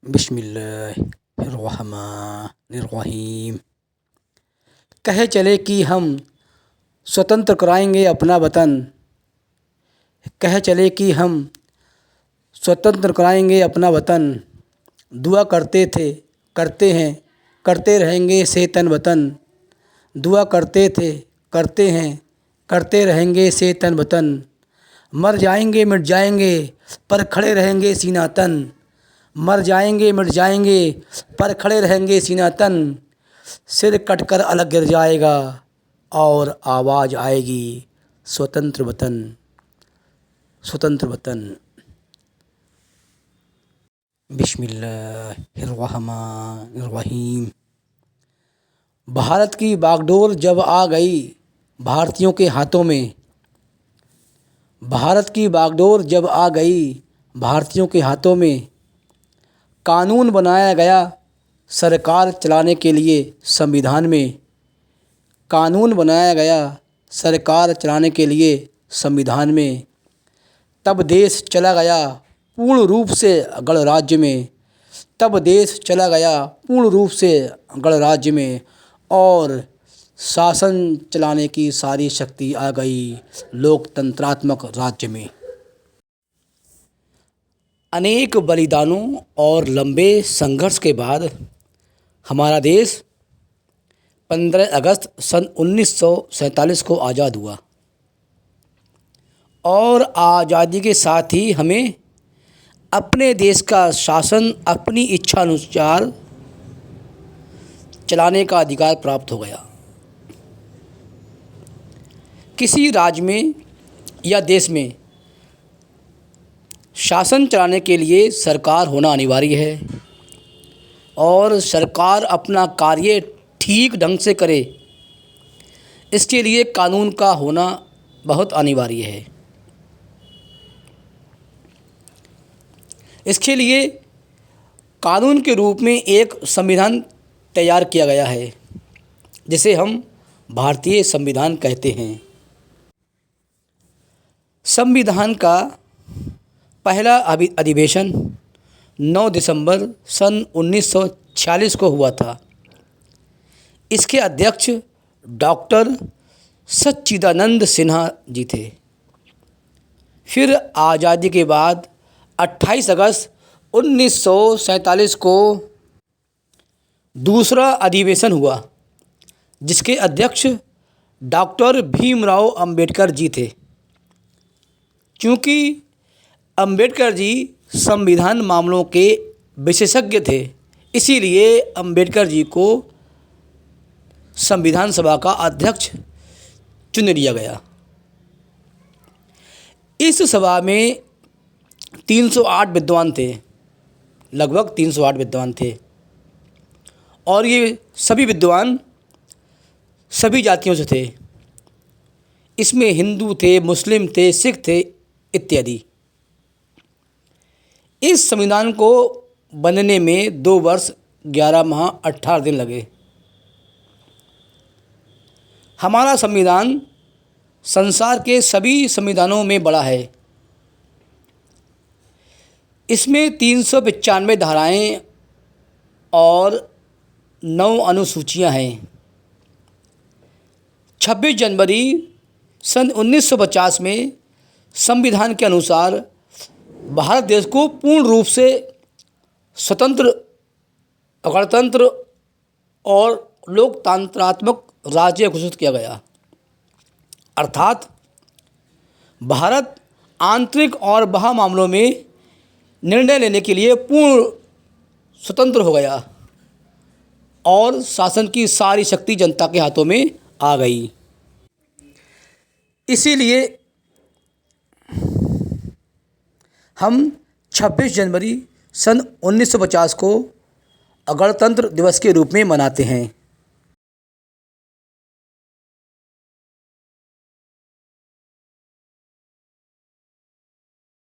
बिस्मिल्लाहिर्रहमानिर्रहीम। कहे चले कि हम स्वतंत्र कराएंगे अपना वतन। कहे चले कि हम स्वतंत्र कराएंगे अपना वतन। दुआ करते थे, करते हैं, करते रहेंगे से तन वतन। दुआ करते थे, करते हैं, करते रहेंगे से तन वतन। मर जाएंगे मिट जाएंगे पर खड़े रहेंगे सीना तन। मर जाएंगे मिट जाएंगे पर खड़े रहेंगे सीना तन। सिर कटकर अलग गिर जाएगा और आवाज़ आएगी स्वतंत्र वतन, स्वतंत्र वतन। बिस्मिल्लाहिर्रहमानिर्रहीम। भारत की बागडोर जब आ गई भारतीयों के हाथों में। भारत की बागडोर जब आ गई भारतीयों के हाथों में। कानून बनाया गया सरकार चलाने के लिए संविधान में। कानून बनाया गया सरकार चलाने के लिए संविधान में। तब देश चला गया पूर्ण रूप से गणराज्य में। तब देश चला गया पूर्ण रूप से गणराज्य में और शासन चलाने की सारी शक्ति आ गई लोकतंत्रात्मक राज्य में। अनेक बलिदानों और लंबे संघर्ष के बाद हमारा देश 15 अगस्त सन 1947 को आज़ाद हुआ और आज़ादी के साथ ही हमें अपने देश का शासन अपनी इच्छा अनुसार चलाने का अधिकार प्राप्त हो गया। किसी राज्य में या देश में शासन चलाने के लिए सरकार होना अनिवार्य है और सरकार अपना कार्य ठीक ढंग से करे, इसके लिए कानून का होना बहुत अनिवार्य है। इसके लिए कानून के रूप में एक संविधान तैयार किया गया है जिसे हम भारतीय संविधान कहते हैं। संविधान का पहला अधिवेशन 9 दिसंबर सन 1946 को हुआ था। इसके अध्यक्ष डॉक्टर सच्चिदानंद सिन्हा जी थे। फिर आज़ादी के बाद 28 अगस्त 1947 को दूसरा अधिवेशन हुआ जिसके अध्यक्ष डॉक्टर भीमराव अंबेडकर जी थे। चूँकि अंबेडकर जी संविधान मामलों के विशेषज्ञ थे, इसीलिए अंबेडकर जी को संविधान सभा का अध्यक्ष चुन लिया गया। इस सभा में 308 विद्वान थे, लगभग 308 विद्वान थे और ये सभी विद्वान सभी जातियों से थे। इसमें हिंदू थे, मुस्लिम थे, सिख थे इत्यादि। इस संविधान को बनने में 2 वर्ष 11 माह 18 दिन लगे। हमारा संविधान संसार के सभी संविधानों में बड़ा है। इसमें 395 धाराएं और 9 अनुसूचियां हैं। 26 जनवरी सन 1950 में संविधान के अनुसार भारत देश को पूर्ण रूप से स्वतंत्र, गणतंत्र और लोकतंत्रात्मक राज्य घोषित किया गया। अर्थात भारत आंतरिक और बाह्य मामलों में निर्णय लेने के लिए पूर्ण स्वतंत्र हो गया और शासन की सारी शक्ति जनता के हाथों में आ गई। इसीलिए हम 26 जनवरी सन 1950 को गणतंत्र दिवस के रूप में मनाते हैं।